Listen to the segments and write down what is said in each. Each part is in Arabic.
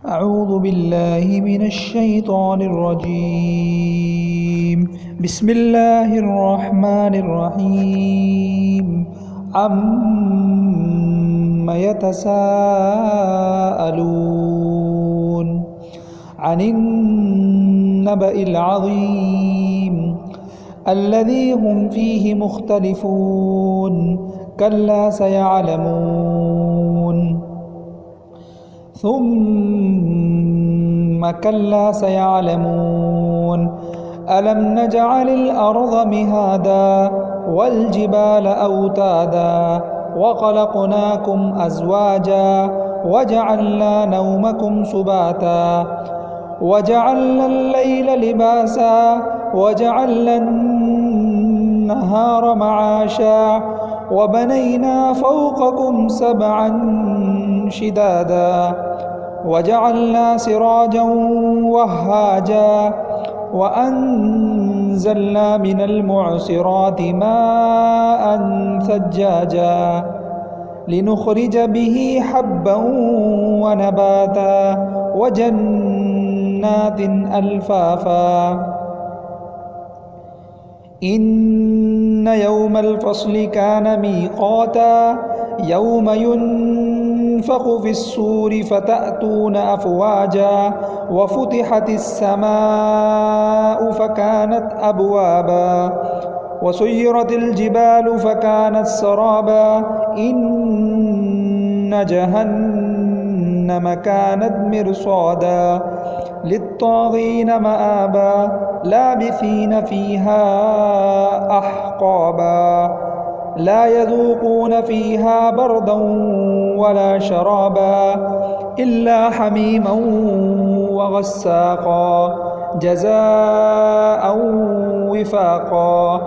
أعوذ بالله من الشيطان الرجيم. بسم الله الرحمن الرحيم. عما يتساءلون عن النبأ العظيم الذي هم فيه مختلفون كلا سيعلمون ثم كلا سيعلمون ألم نجعل الأرض مهادا والجبال أوتادا وخلقناكم أزواجا وجعلنا نومكم سباتا وجعلنا الليل لباسا وجعلنا النهار معاشا وبنينا فوقكم سبعا شدادا وجعلنا سراجا وهاجا وأنزلنا من المعصرات ماء ثجاجا لنخرج به حبا ونباتا وجنات ألفافا إن يوم الفصل كان ميقاتا يوم ينفخ في الصور فتأتون أفواجا وفتحت السماء فكانت أبوابا وسيرت الجبال فكانت سرابا إن جهنم كانت مرصادا للطاغين مآبا لابثين فيها أحقابا لا يذوقون فيها بردا ولا شرابا إلا حميما وغساقا جزاء وفاقا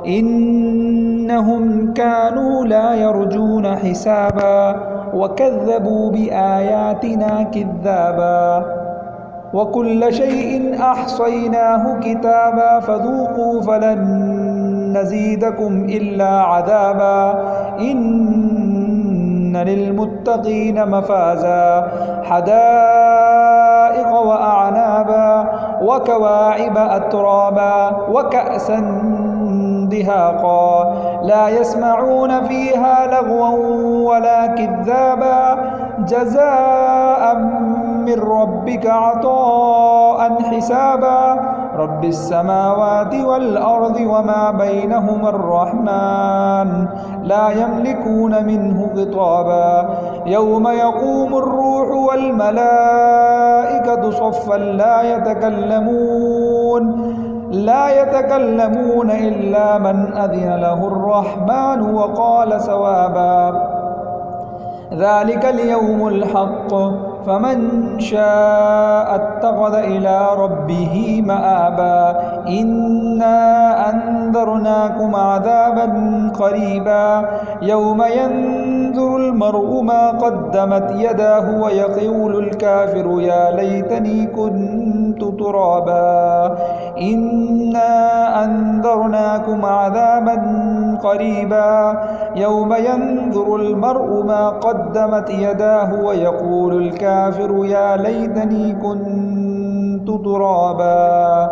إنهم كانوا لا يرجون حسابا وكذبوا بآياتنا كذابا وكل شيء أحصيناه كتابا فذوقوا فلن نزيدكم إلا عذابا إن للمتقين مفازا حدائق وأعنابا وكواعب أترابا وكأسا دهاقا لا يسمعون فيها لغوا ولا كذابا جزاء من ربك عطاء حسابا رب السماوات والأرض وما بينهما الرحمن لا يملكون منه خطابا يوم يقوم الروح والملائكة صفا لا يتكلمون إلا من أذن له الرحمن وقال صوابا ذلك اليوم الحق فمن شاء اتخذ إلى ربه مآبا إنا أنذرناكم عذابا قريبا يوم ينظر المرء ما قدمت يداه ويقول الكافر يا ليتني كنت ترابا إنا أنذرناكم عذابا قريبا يوم ينظر المرء ما قدمت يداه ويقول الكافر يا ليتني كنت ترابا.